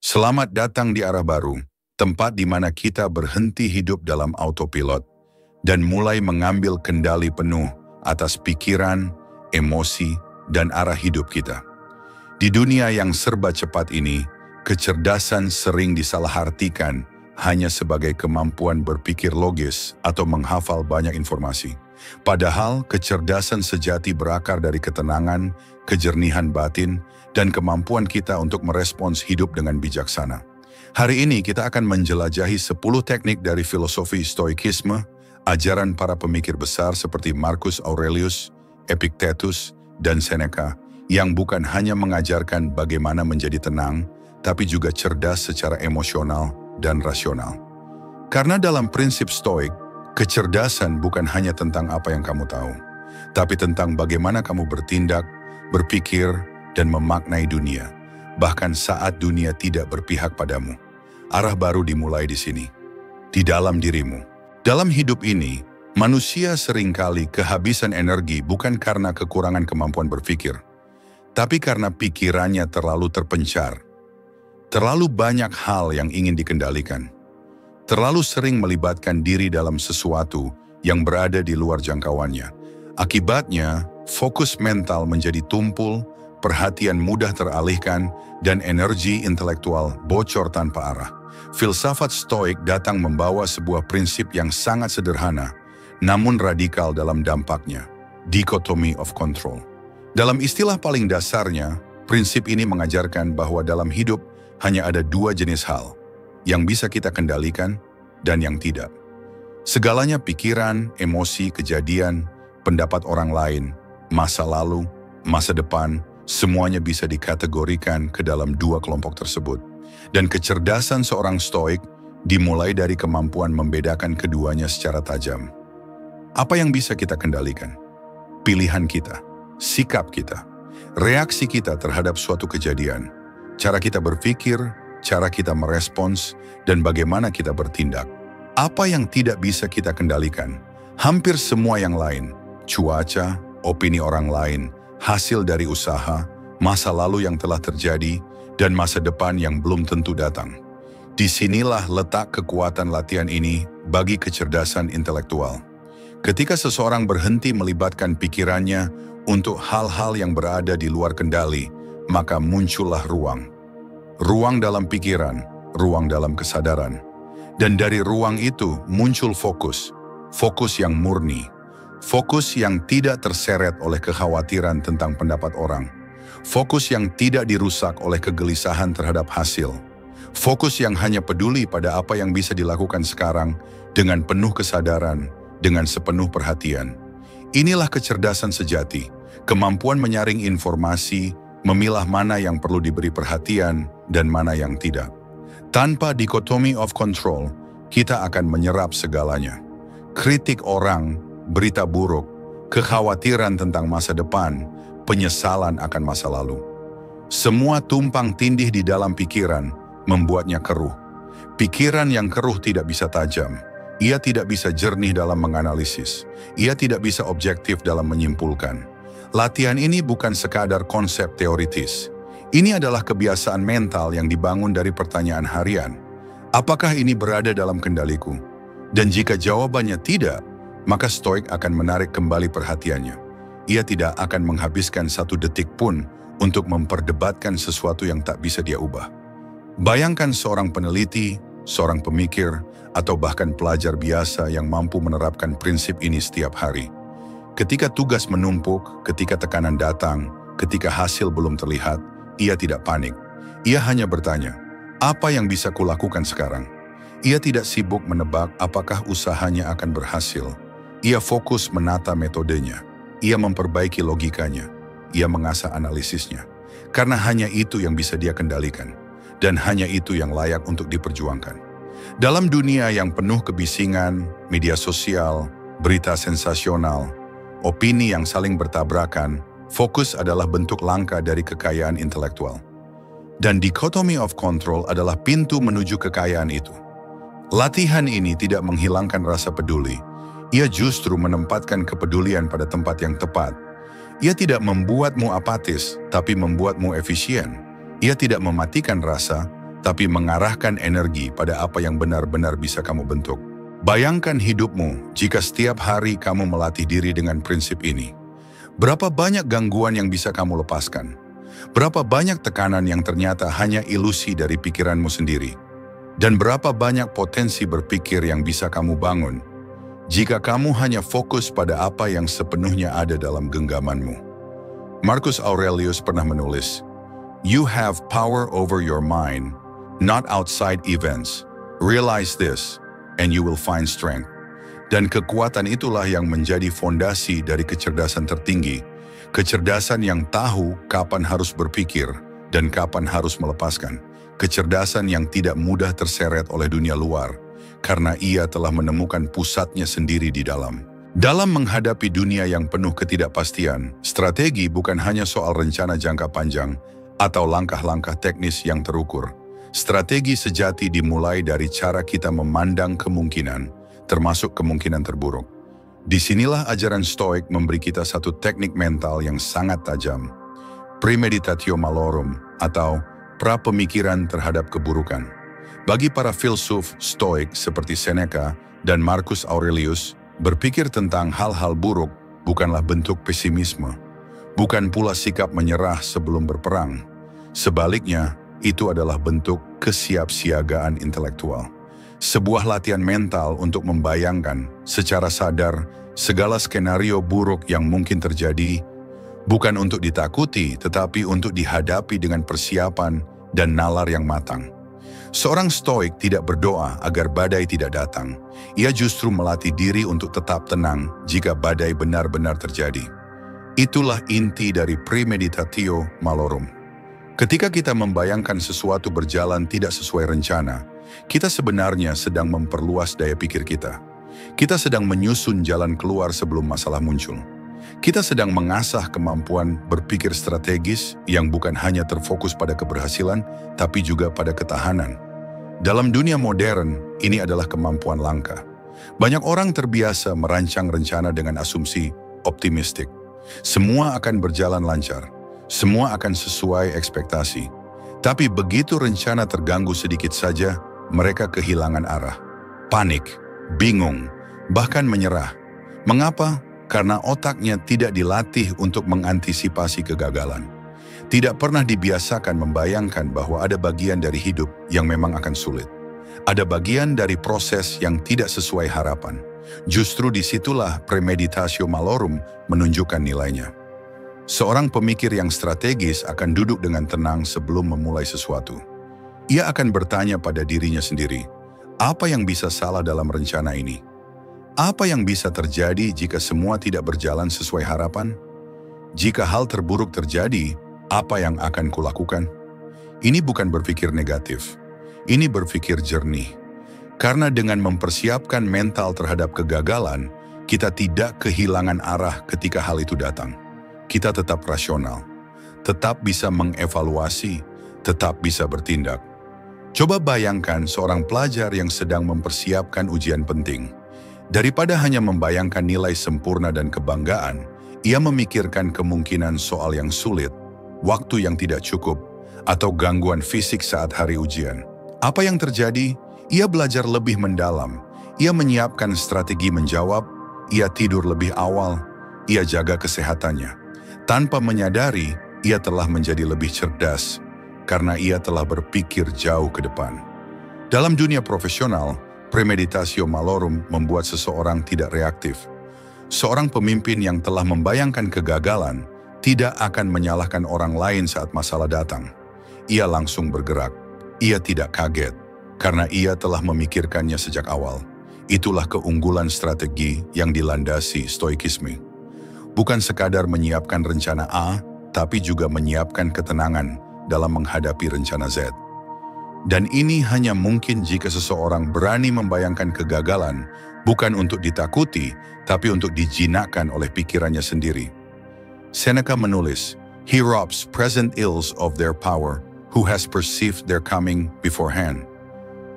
Selamat datang di arah baru, tempat di mana kita berhenti hidup dalam autopilot dan mulai mengambil kendali penuh atas pikiran, emosi, dan arah hidup kita. Di dunia yang serba cepat ini, kecerdasan sering disalahartikan hanya sebagai kemampuan berpikir logis atau menghafal banyak informasi. Padahal kecerdasan sejati berakar dari ketenangan, kejernihan batin, dan kemampuan kita untuk merespons hidup dengan bijaksana. Hari ini kita akan menjelajahi 10 teknik dari filosofi Stoikisme, ajaran para pemikir besar seperti Marcus Aurelius, Epictetus, dan Seneca, yang bukan hanya mengajarkan bagaimana menjadi tenang, tapi juga cerdas secara emosional dan rasional. Karena dalam prinsip Stoik, kecerdasan bukan hanya tentang apa yang kamu tahu, tapi tentang bagaimana kamu bertindak, berpikir, dan memaknai dunia, bahkan saat dunia tidak berpihak padamu. Arah baru dimulai di sini, di dalam dirimu. Dalam hidup ini, manusia seringkali kehabisan energi bukan karena kekurangan kemampuan berpikir, tapi karena pikirannya terlalu terpencar. Terlalu banyak hal yang ingin dikendalikan. Terlalu sering melibatkan diri dalam sesuatu yang berada di luar jangkauannya. Akibatnya, fokus mental menjadi tumpul, perhatian mudah teralihkan, dan energi intelektual bocor tanpa arah. Filsafat Stoik datang membawa sebuah prinsip yang sangat sederhana, namun radikal dalam dampaknya, dichotomy of control. Dalam istilah paling dasarnya, prinsip ini mengajarkan bahwa dalam hidup hanya ada dua jenis hal, yang bisa kita kendalikan dan yang tidak. Segalanya pikiran, emosi, kejadian, pendapat orang lain, masa lalu, masa depan, semuanya bisa dikategorikan ke dalam dua kelompok tersebut. Dan kecerdasan seorang Stoik dimulai dari kemampuan membedakan keduanya secara tajam. Apa yang bisa kita kendalikan? Pilihan kita, sikap kita, reaksi kita terhadap suatu kejadian, cara kita berpikir, cara kita merespons, dan bagaimana kita bertindak. Apa yang tidak bisa kita kendalikan? Hampir semua yang lain, cuaca, opini orang lain, hasil dari usaha, masa lalu yang telah terjadi, dan masa depan yang belum tentu datang. Disinilah letak kekuatan latihan ini bagi kecerdasan intelektual. Ketika seseorang berhenti melibatkan pikirannya untuk hal-hal yang berada di luar kendali, maka muncullah ruang. Ruang dalam pikiran, ruang dalam kesadaran. Dan dari ruang itu muncul fokus. Fokus yang murni. Fokus yang tidak terseret oleh kekhawatiran tentang pendapat orang. Fokus yang tidak dirusak oleh kegelisahan terhadap hasil. Fokus yang hanya peduli pada apa yang bisa dilakukan sekarang dengan penuh kesadaran, dengan sepenuh perhatian. Inilah kecerdasan sejati, kemampuan menyaring informasi, memilah mana yang perlu diberi perhatian dan mana yang tidak. Tanpa dichotomy of control, kita akan menyerap segalanya. Kritik orang, berita buruk, kekhawatiran tentang masa depan, penyesalan akan masa lalu. Semua tumpang tindih di dalam pikiran membuatnya keruh. Pikiran yang keruh tidak bisa tajam. Ia tidak bisa jernih dalam menganalisis. Ia tidak bisa objektif dalam menyimpulkan. Latihan ini bukan sekadar konsep teoritis. Ini adalah kebiasaan mental yang dibangun dari pertanyaan harian. Apakah ini berada dalam kendaliku? Dan jika jawabannya tidak, maka Stoik akan menarik kembali perhatiannya. Ia tidak akan menghabiskan satu detik pun untuk memperdebatkan sesuatu yang tak bisa dia ubah. Bayangkan seorang peneliti, seorang pemikir, atau bahkan pelajar biasa yang mampu menerapkan prinsip ini setiap hari. Ketika tugas menumpuk, ketika tekanan datang, ketika hasil belum terlihat, ia tidak panik. Ia hanya bertanya, apa yang bisa kulakukan sekarang? Ia tidak sibuk menebak apakah usahanya akan berhasil. Ia fokus menata metodenya. Ia memperbaiki logikanya. Ia mengasah analisisnya. Karena hanya itu yang bisa dia kendalikan. Dan hanya itu yang layak untuk diperjuangkan. Dalam dunia yang penuh kebisingan, media sosial, berita sensasional, opini yang saling bertabrakan, fokus adalah bentuk langka dari kekayaan intelektual. Dan dichotomy of control adalah pintu menuju kekayaan itu. Latihan ini tidak menghilangkan rasa peduli. Ia justru menempatkan kepedulian pada tempat yang tepat. Ia tidak membuatmu apatis, tapi membuatmu efisien. Ia tidak mematikan rasa, tapi mengarahkan energi pada apa yang benar-benar bisa kamu bentuk. Bayangkan hidupmu jika setiap hari kamu melatih diri dengan prinsip ini. Berapa banyak gangguan yang bisa kamu lepaskan? Berapa banyak tekanan yang ternyata hanya ilusi dari pikiranmu sendiri? Dan berapa banyak potensi berpikir yang bisa kamu bangun jika kamu hanya fokus pada apa yang sepenuhnya ada dalam genggamanmu? Marcus Aurelius pernah menulis, "You have power over your mind, not outside events. Realize this, and you will find strength." Dan kekuatan itulah yang menjadi fondasi dari kecerdasan tertinggi, kecerdasan yang tahu kapan harus berpikir dan kapan harus melepaskan, kecerdasan yang tidak mudah terseret oleh dunia luar, karena ia telah menemukan pusatnya sendiri di dalam. Dalam menghadapi dunia yang penuh ketidakpastian, strategi bukan hanya soal rencana jangka panjang atau langkah-langkah teknis yang terukur. Strategi sejati dimulai dari cara kita memandang kemungkinan, termasuk kemungkinan terburuk. Disinilah ajaran Stoik memberi kita satu teknik mental yang sangat tajam, premeditatio malorum atau pra-pemikiran terhadap keburukan. Bagi para filsuf Stoik seperti Seneca dan Marcus Aurelius, berpikir tentang hal-hal buruk bukanlah bentuk pesimisme, bukan pula sikap menyerah sebelum berperang. Sebaliknya, itu adalah bentuk kesiapsiagaan intelektual. Sebuah latihan mental untuk membayangkan secara sadar segala skenario buruk yang mungkin terjadi, bukan untuk ditakuti tetapi untuk dihadapi dengan persiapan dan nalar yang matang. Seorang Stoik tidak berdoa agar badai tidak datang. Ia justru melatih diri untuk tetap tenang jika badai benar-benar terjadi. Itulah inti dari premeditatio malorum. Ketika kita membayangkan sesuatu berjalan tidak sesuai rencana, kita sebenarnya sedang memperluas daya pikir kita. Kita sedang menyusun jalan keluar sebelum masalah muncul. Kita sedang mengasah kemampuan berpikir strategis yang bukan hanya terfokus pada keberhasilan, tapi juga pada ketahanan. Dalam dunia modern, ini adalah kemampuan langka. Banyak orang terbiasa merancang rencana dengan asumsi optimistik. Semua akan berjalan lancar, semua akan sesuai ekspektasi. Tapi begitu rencana terganggu sedikit saja, mereka kehilangan arah, panik, bingung, bahkan menyerah. Mengapa? Karena otaknya tidak dilatih untuk mengantisipasi kegagalan. Tidak pernah dibiasakan membayangkan bahwa ada bagian dari hidup yang memang akan sulit. Ada bagian dari proses yang tidak sesuai harapan. Justru disitulah premeditatio malorum menunjukkan nilainya. Seorang pemikir yang strategis akan duduk dengan tenang sebelum memulai sesuatu. Ia akan bertanya pada dirinya sendiri, apa yang bisa salah dalam rencana ini? Apa yang bisa terjadi jika semua tidak berjalan sesuai harapan? Jika hal terburuk terjadi, apa yang akan kulakukan? Ini bukan berpikir negatif, ini berpikir jernih. Karena dengan mempersiapkan mental terhadap kegagalan, kita tidak kehilangan arah ketika hal itu datang. Kita tetap rasional, tetap bisa mengevaluasi, tetap bisa bertindak. Coba bayangkan seorang pelajar yang sedang mempersiapkan ujian penting. Daripada hanya membayangkan nilai sempurna dan kebanggaan, ia memikirkan kemungkinan soal yang sulit, waktu yang tidak cukup, atau gangguan fisik saat hari ujian. Apa yang terjadi? Ia belajar lebih mendalam, ia menyiapkan strategi menjawab, ia tidur lebih awal, ia jaga kesehatannya. Tanpa menyadari, ia telah menjadi lebih cerdas, karena ia telah berpikir jauh ke depan. Dalam dunia profesional, premeditatio malorum membuat seseorang tidak reaktif. Seorang pemimpin yang telah membayangkan kegagalan tidak akan menyalahkan orang lain saat masalah datang. Ia langsung bergerak. Ia tidak kaget, karena ia telah memikirkannya sejak awal. Itulah keunggulan strategi yang dilandasi stoikisme. Bukan sekadar menyiapkan rencana A, tapi juga menyiapkan ketenangan dalam menghadapi rencana Z. Dan ini hanya mungkin jika seseorang berani membayangkan kegagalan, bukan untuk ditakuti, tapi untuk dijinakkan oleh pikirannya sendiri. Seneca menulis, "He robs present ills of their power, who has perceived their coming beforehand."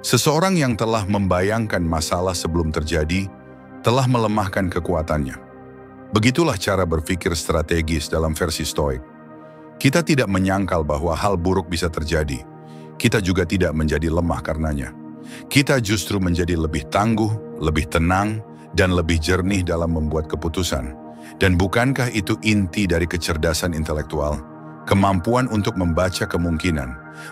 Seseorang yang telah membayangkan masalah sebelum terjadi, telah melemahkan kekuatannya. Begitulah cara berpikir strategis dalam versi Stoik. Kita tidak menyangkal bahwa hal buruk bisa terjadi. kita juga tidak menjadi lemah karenanya. Kita justru menjadi lebih tangguh, lebih tenang, dan lebih jernih dalam membuat keputusan. Dan bukankah itu inti dari kecerdasan intelektual? Kemampuan untuk membaca kemungkinan,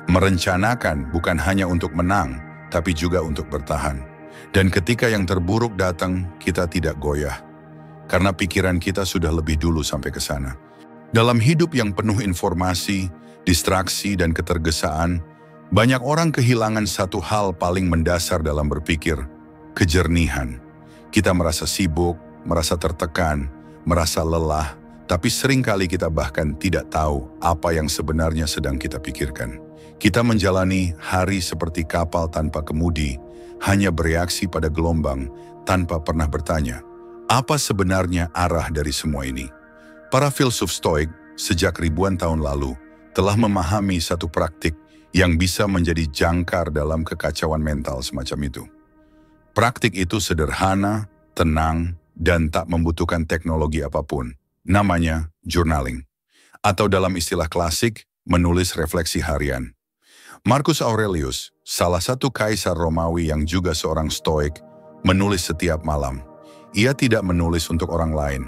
merencanakan bukan hanya untuk menang, tapi juga untuk bertahan. Dan ketika yang terburuk datang, kita tidak goyah. Karena pikiran kita sudah lebih dulu sampai ke sana. Dalam hidup yang penuh informasi, distraksi, dan ketergesaan, banyak orang kehilangan satu hal paling mendasar dalam berpikir, kejernihan. Kita merasa sibuk, merasa tertekan, merasa lelah, tapi seringkali kita bahkan tidak tahu apa yang sebenarnya sedang kita pikirkan. Kita menjalani hari seperti kapal tanpa kemudi, hanya bereaksi pada gelombang tanpa pernah bertanya, apa sebenarnya arah dari semua ini? Para filsuf Stoik sejak ribuan tahun lalu telah memahami satu praktik yang bisa menjadi jangkar dalam kekacauan mental semacam itu. Praktik itu sederhana, tenang, dan tak membutuhkan teknologi apapun. Namanya journaling. Atau dalam istilah klasik, menulis refleksi harian. Marcus Aurelius, salah satu kaisar Romawi yang juga seorang Stoik, menulis setiap malam. Ia tidak menulis untuk orang lain.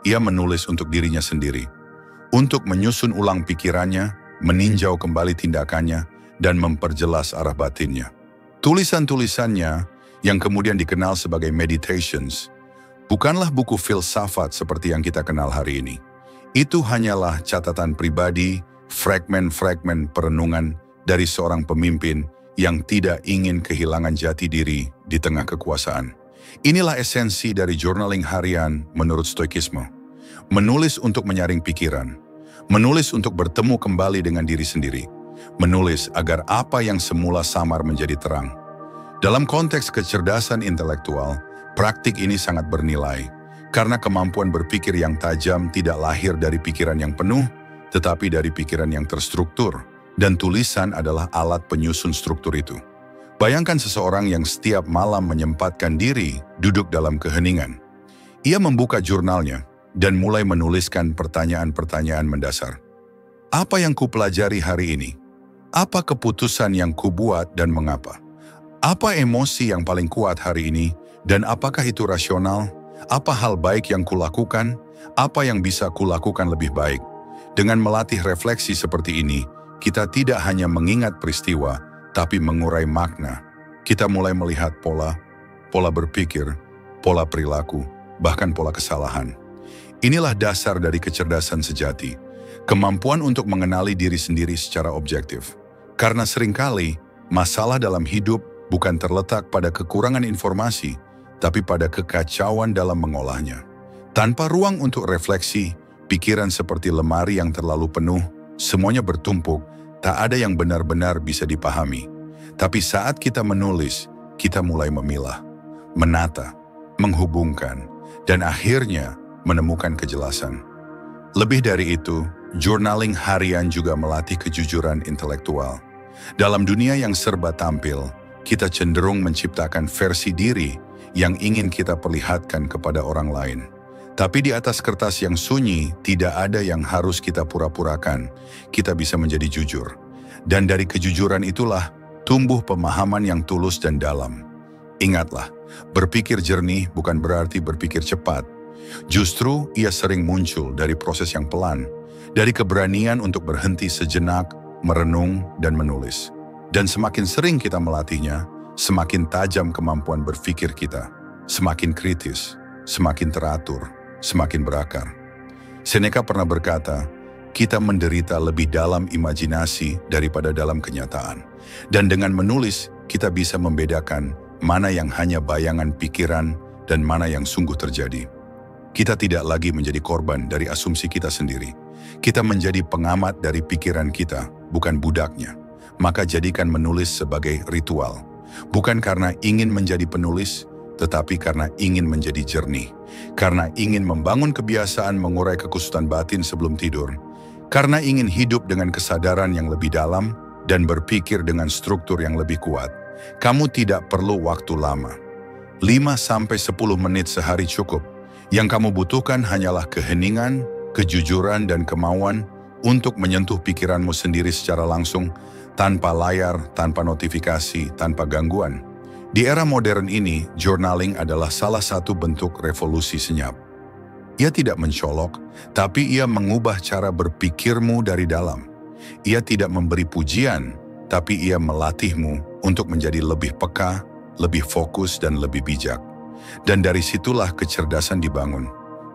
Ia menulis untuk dirinya sendiri. Untuk menyusun ulang pikirannya, meninjau kembali tindakannya, dan memperjelas arah batinnya. Tulisan-tulisannya yang kemudian dikenal sebagai meditations, bukanlah buku filsafat seperti yang kita kenal hari ini. Itu hanyalah catatan pribadi, fragmen-fragmen perenungan dari seorang pemimpin yang tidak ingin kehilangan jati diri di tengah kekuasaan. Inilah esensi dari journaling harian menurut Stoikisme. Menulis untuk menyaring pikiran, menulis untuk bertemu kembali dengan diri sendiri, menulis agar apa yang semula samar menjadi terang. Dalam konteks kecerdasan intelektual, praktik ini sangat bernilai, karena kemampuan berpikir yang tajam tidak lahir dari pikiran yang penuh, tetapi dari pikiran yang terstruktur, dan tulisan adalah alat penyusun struktur itu. Bayangkan seseorang yang setiap malam menyempatkan diri duduk dalam keheningan. Ia membuka jurnalnya dan mulai menuliskan pertanyaan-pertanyaan mendasar. Apa yang kupelajari hari ini? Apa keputusan yang kubuat dan mengapa? Apa emosi yang paling kuat hari ini? Dan apakah itu rasional? Apa hal baik yang kulakukan? Apa yang bisa kulakukan lebih baik? Dengan melatih refleksi seperti ini, kita tidak hanya mengingat peristiwa, tapi mengurai makna. Kita mulai melihat pola berpikir, pola perilaku, bahkan pola kesalahan. Inilah dasar dari kecerdasan sejati, kemampuan untuk mengenali diri sendiri secara objektif. Karena seringkali, masalah dalam hidup bukan terletak pada kekurangan informasi, tapi pada kekacauan dalam mengolahnya. Tanpa ruang untuk refleksi, pikiran seperti lemari yang terlalu penuh, semuanya bertumpuk, tak ada yang benar-benar bisa dipahami. Tapi saat kita menulis, kita mulai memilah, menata, menghubungkan, dan akhirnya menemukan kejelasan. Lebih dari itu, journaling harian juga melatih kejujuran intelektual. Dalam dunia yang serba tampil, kita cenderung menciptakan versi diri yang ingin kita perlihatkan kepada orang lain. Tapi di atas kertas yang sunyi, tidak ada yang harus kita pura-purakan. Kita bisa menjadi jujur. Dan dari kejujuran itulah tumbuh pemahaman yang tulus dan dalam. Ingatlah, berpikir jernih bukan berarti berpikir cepat. Justru ia sering muncul dari proses yang pelan, dari keberanian untuk berhenti sejenak, merenung, dan menulis. Dan semakin sering kita melatihnya, semakin tajam kemampuan berpikir kita, semakin kritis, semakin teratur, semakin berakar. Seneca pernah berkata, kita menderita lebih dalam imajinasi daripada dalam kenyataan. Dan dengan menulis, kita bisa membedakan mana yang hanya bayangan pikiran dan mana yang sungguh terjadi. Kita tidak lagi menjadi korban dari asumsi kita sendiri. Kita menjadi pengamat dari pikiran kita, bukan budaknya. Maka jadikan menulis sebagai ritual. Bukan karena ingin menjadi penulis, tetapi karena ingin menjadi jernih. Karena ingin membangun kebiasaan mengurai kekusutan batin sebelum tidur. Karena ingin hidup dengan kesadaran yang lebih dalam dan berpikir dengan struktur yang lebih kuat. Kamu tidak perlu waktu lama. 5-10 menit sehari cukup. Yang kamu butuhkan hanyalah keheningan, kejujuran, dan kemauan untuk menyentuh pikiranmu sendiri secara langsung tanpa layar, tanpa notifikasi, tanpa gangguan. Di era modern ini, journaling adalah salah satu bentuk revolusi senyap. Ia tidak mencolok, tapi ia mengubah cara berpikirmu dari dalam. Ia tidak memberi pujian, tapi ia melatihmu untuk menjadi lebih peka, lebih fokus, dan lebih bijak. Dan dari situlah kecerdasan dibangun.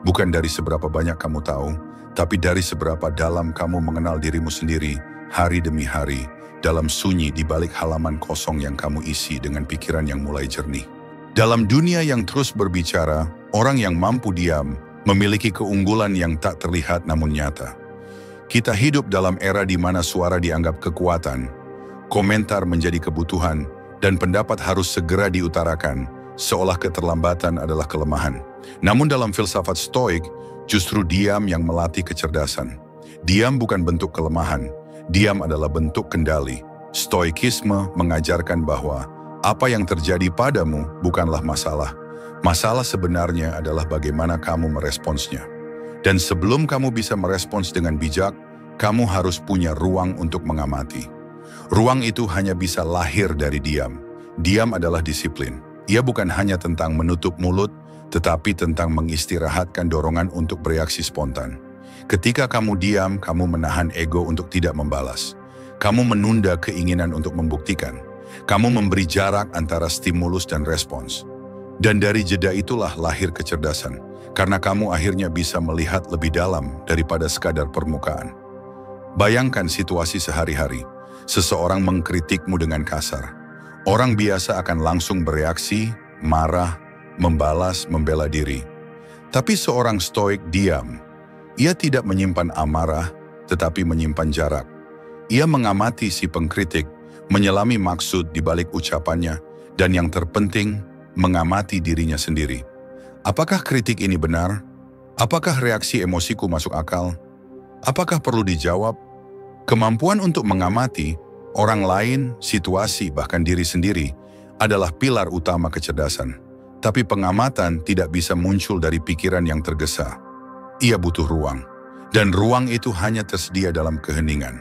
Bukan dari seberapa banyak kamu tahu, tapi dari seberapa dalam kamu mengenal dirimu sendiri, hari demi hari, dalam sunyi di balik halaman kosong yang kamu isi dengan pikiran yang mulai jernih. Dalam dunia yang terus berbicara, orang yang mampu diam memiliki keunggulan yang tak terlihat namun nyata. Kita hidup dalam era di mana suara dianggap kekuatan, komentar menjadi kebutuhan, dan pendapat harus segera diutarakan, seolah keterlambatan adalah kelemahan. Namun dalam filsafat Stoik, justru diam yang melatih kecerdasan. Diam bukan bentuk kelemahan, diam adalah bentuk kendali. Stoikisme mengajarkan bahwa apa yang terjadi padamu bukanlah masalah. Masalah sebenarnya adalah bagaimana kamu meresponsnya. Dan sebelum kamu bisa merespons dengan bijak, kamu harus punya ruang untuk mengamati. Ruang itu hanya bisa lahir dari diam. Diam adalah disiplin. Ia bukan hanya tentang menutup mulut, tetapi tentang mengistirahatkan dorongan untuk bereaksi spontan. Ketika kamu diam, kamu menahan ego untuk tidak membalas. Kamu menunda keinginan untuk membuktikan. Kamu memberi jarak antara stimulus dan respons. Dan dari jeda itulah lahir kecerdasan, karena kamu akhirnya bisa melihat lebih dalam daripada sekadar permukaan. Bayangkan situasi sehari-hari. Seseorang mengkritikmu dengan kasar. Orang biasa akan langsung bereaksi, marah, membalas, membela diri. Tapi seorang stoik diam. Ia tidak menyimpan amarah, tetapi menyimpan jarak. Ia mengamati si pengkritik, menyelami maksud di balik ucapannya, dan yang terpenting, mengamati dirinya sendiri. Apakah kritik ini benar? Apakah reaksi emosiku masuk akal? Apakah perlu dijawab? Kemampuan untuk mengamati orang lain, situasi, bahkan diri sendiri adalah pilar utama kecerdasan. Tapi pengamatan tidak bisa muncul dari pikiran yang tergesa. Ia butuh ruang, dan ruang itu hanya tersedia dalam keheningan.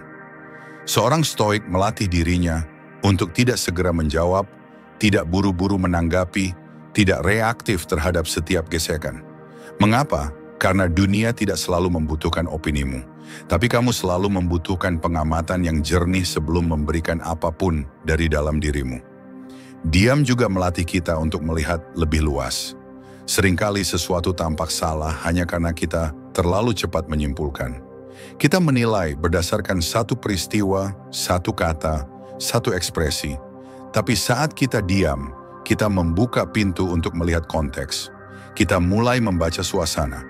Seorang stoik melatih dirinya untuk tidak segera menjawab, tidak buru-buru menanggapi, tidak reaktif terhadap setiap gesekan. Mengapa? Karena dunia tidak selalu membutuhkan opinimu, tapi kamu selalu membutuhkan pengamatan yang jernih sebelum memberikan apapun dari dalam dirimu. Diam juga melatih kita untuk melihat lebih luas. Seringkali sesuatu tampak salah hanya karena kita terlalu cepat menyimpulkan. Kita menilai berdasarkan satu peristiwa, satu kata, satu ekspresi. Tapi saat kita diam, kita membuka pintu untuk melihat konteks. Kita mulai membaca suasana.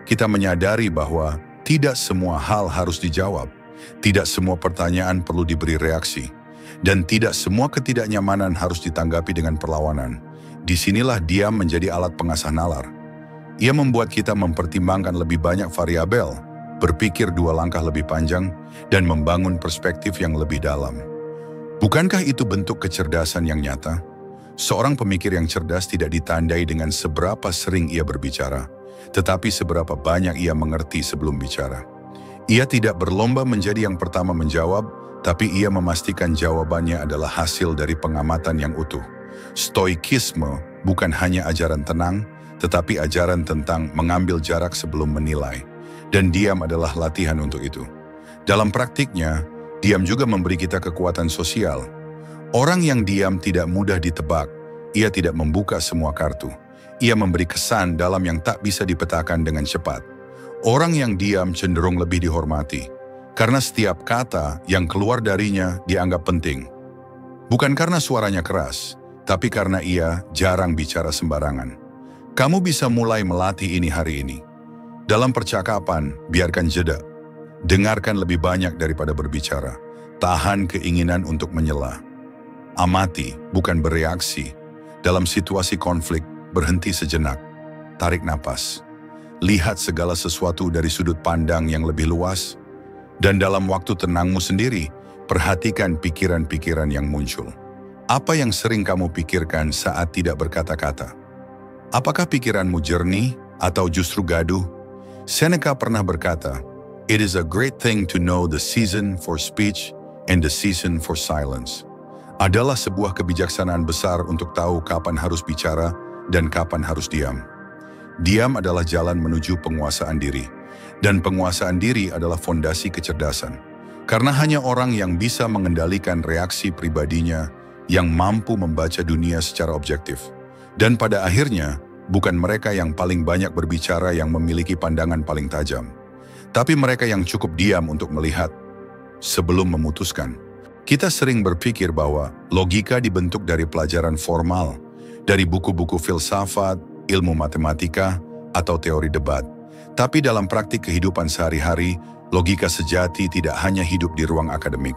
Kita menyadari bahwa tidak semua hal harus dijawab. Tidak semua pertanyaan perlu diberi reaksi. Dan tidak semua ketidaknyamanan harus ditanggapi dengan perlawanan. Disinilah diam menjadi alat pengasah nalar. Ia membuat kita mempertimbangkan lebih banyak variabel, berpikir 2 langkah lebih panjang, dan membangun perspektif yang lebih dalam. Bukankah itu bentuk kecerdasan yang nyata? Seorang pemikir yang cerdas tidak ditandai dengan seberapa sering ia berbicara, tetapi seberapa banyak ia mengerti sebelum bicara. Ia tidak berlomba menjadi yang pertama menjawab, tapi ia memastikan jawabannya adalah hasil dari pengamatan yang utuh. Stoikisme bukan hanya ajaran tenang, tetapi ajaran tentang mengambil jarak sebelum menilai. Dan diam adalah latihan untuk itu. Dalam praktiknya, diam juga memberi kita kekuatan sosial. Orang yang diam tidak mudah ditebak, ia tidak membuka semua kartu. Ia memberi kesan dalam yang tak bisa dipetakan dengan cepat. Orang yang diam cenderung lebih dihormati, karena setiap kata yang keluar darinya dianggap penting. Bukan karena suaranya keras, tapi karena ia jarang bicara sembarangan. Kamu bisa mulai melatih ini hari ini. Dalam percakapan, biarkan jeda. Dengarkan lebih banyak daripada berbicara. Tahan keinginan untuk menyela. Amati, bukan bereaksi. Dalam situasi konflik, berhenti sejenak. Tarik napas. Lihat segala sesuatu dari sudut pandang yang lebih luas. Dan dalam waktu tenangmu sendiri, perhatikan pikiran-pikiran yang muncul. Apa yang sering kamu pikirkan saat tidak berkata-kata? Apakah pikiranmu jernih atau justru gaduh? Seneca pernah berkata, "It is a great thing to know the season for speech and the season for silence. Adalah sebuah kebijaksanaan besar untuk tahu kapan harus bicara dan kapan harus diam. Diam adalah jalan menuju penguasaan diri, dan penguasaan diri adalah fondasi kecerdasan. Karena hanya orang yang bisa mengendalikan reaksi pribadinya yang mampu membaca dunia secara objektif. Dan pada akhirnya, bukan mereka yang paling banyak berbicara yang memiliki pandangan paling tajam, tapi mereka yang cukup diam untuk melihat sebelum memutuskan. Kita sering berpikir bahwa logika dibentuk dari pelajaran formal, dari buku-buku filsafat, ilmu matematika, atau teori debat. Tapi dalam praktik kehidupan sehari-hari, logika sejati tidak hanya hidup di ruang akademik.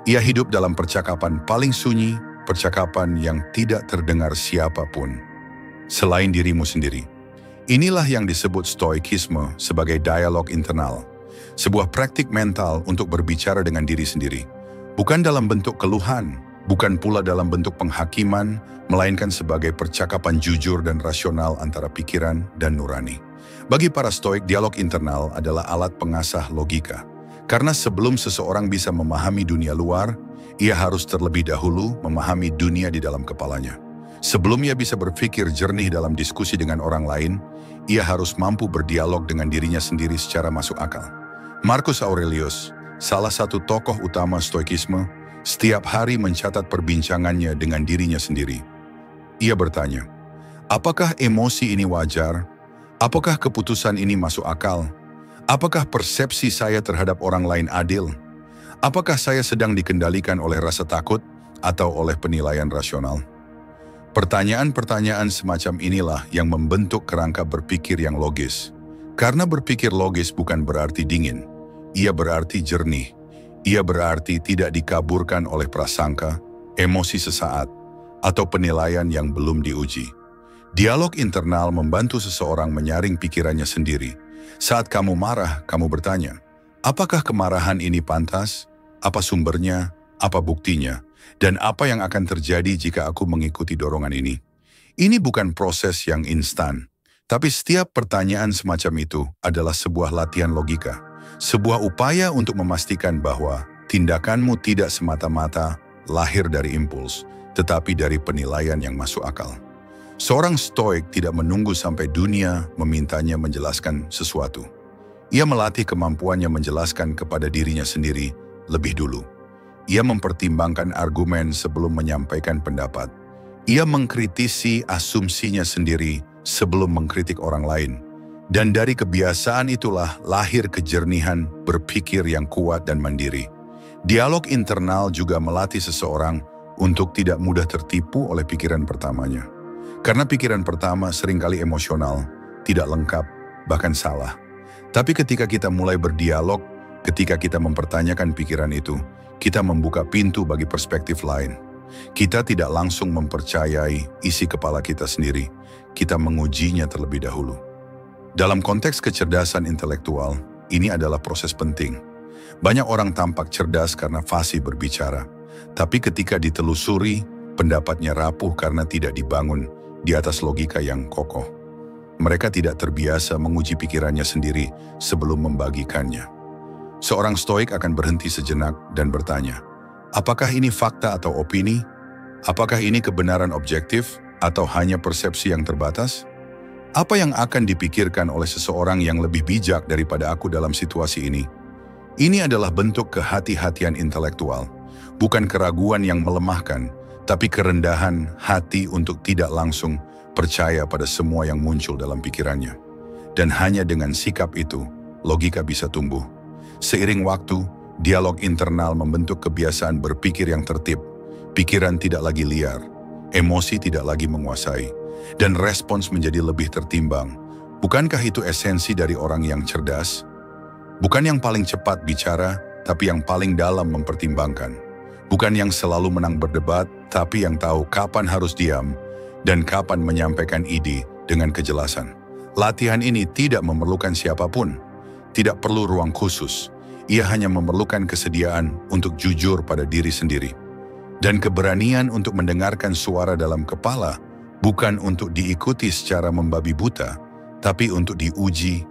Ia hidup dalam percakapan paling sunyi, percakapan yang tidak terdengar siapapun selain dirimu sendiri. Inilah yang disebut stoikisme sebagai dialog internal, sebuah praktik mental untuk berbicara dengan diri sendiri. Bukan dalam bentuk keluhan, bukan pula dalam bentuk penghakiman, melainkan sebagai percakapan jujur dan rasional antara pikiran dan nurani. Bagi para stoik, dialog internal adalah alat pengasah logika. Karena sebelum seseorang bisa memahami dunia luar, ia harus terlebih dahulu memahami dunia di dalam kepalanya. Sebelum ia bisa berpikir jernih dalam diskusi dengan orang lain, ia harus mampu berdialog dengan dirinya sendiri secara masuk akal. Marcus Aurelius, salah satu tokoh utama stoikisme, setiap hari mencatat perbincangannya dengan dirinya sendiri. Ia bertanya, apakah emosi ini wajar? Apakah keputusan ini masuk akal? Apakah persepsi saya terhadap orang lain adil? Apakah saya sedang dikendalikan oleh rasa takut atau oleh penilaian rasional? Pertanyaan-pertanyaan semacam inilah yang membentuk kerangka berpikir yang logis. Karena berpikir logis bukan berarti dingin. Ia berarti jernih. Ia berarti tidak dikaburkan oleh prasangka, emosi sesaat, atau penilaian yang belum diuji. Dialog internal membantu seseorang menyaring pikirannya sendiri. Saat kamu marah, kamu bertanya, apakah kemarahan ini pantas? Apa sumbernya? Apa buktinya? Dan apa yang akan terjadi jika aku mengikuti dorongan ini? Ini bukan proses yang instan, tapi setiap pertanyaan semacam itu adalah sebuah latihan logika. Sebuah upaya untuk memastikan bahwa tindakanmu tidak semata-mata lahir dari impuls, tetapi dari penilaian yang masuk akal. Seorang stoik tidak menunggu sampai dunia memintanya menjelaskan sesuatu. Ia melatih kemampuannya menjelaskan kepada dirinya sendiri lebih dulu. Ia mempertimbangkan argumen sebelum menyampaikan pendapat. Ia mengkritisi asumsinya sendiri sebelum mengkritik orang lain. Dan dari kebiasaan itulah lahir kejernihan berpikir yang kuat dan mandiri. Dialog internal juga melatih seseorang untuk tidak mudah tertipu oleh pikiran pertamanya. Karena pikiran pertama seringkali emosional, tidak lengkap, bahkan salah. Tapi ketika kita mulai berdialog, ketika kita mempertanyakan pikiran itu, kita membuka pintu bagi perspektif lain. Kita tidak langsung mempercayai isi kepala kita sendiri, kita mengujinya terlebih dahulu. Dalam konteks kecerdasan intelektual, ini adalah proses penting. Banyak orang tampak cerdas karena fasih berbicara, tapi ketika ditelusuri, pendapatnya rapuh karena tidak dibangun di atas logika yang kokoh. Mereka tidak terbiasa menguji pikirannya sendiri sebelum membagikannya. Seorang stoik akan berhenti sejenak dan bertanya, apakah ini fakta atau opini? Apakah ini kebenaran objektif atau hanya persepsi yang terbatas? Apa yang akan dipikirkan oleh seseorang yang lebih bijak daripada aku dalam situasi ini? Ini adalah bentuk kehati-hatian intelektual, bukan keraguan yang melemahkan, tapi kerendahan hati untuk tidak langsung percaya pada semua yang muncul dalam pikirannya. Dan hanya dengan sikap itu, logika bisa tumbuh. Seiring waktu, dialog internal membentuk kebiasaan berpikir yang tertib. Pikiran tidak lagi liar, emosi tidak lagi menguasai, dan respons menjadi lebih tertimbang. Bukankah itu esensi dari orang yang cerdas? Bukan yang paling cepat bicara, tapi yang paling dalam mempertimbangkan. Bukan yang selalu menang berdebat, tapi yang tahu kapan harus diam dan kapan menyampaikan ide dengan kejelasan. Latihan ini tidak memerlukan siapapun, tidak perlu ruang khusus. Ia hanya memerlukan kesediaan untuk jujur pada diri sendiri. Dan keberanian untuk mendengarkan suara dalam kepala, bukan untuk diikuti secara membabi buta, tapi untuk diuji,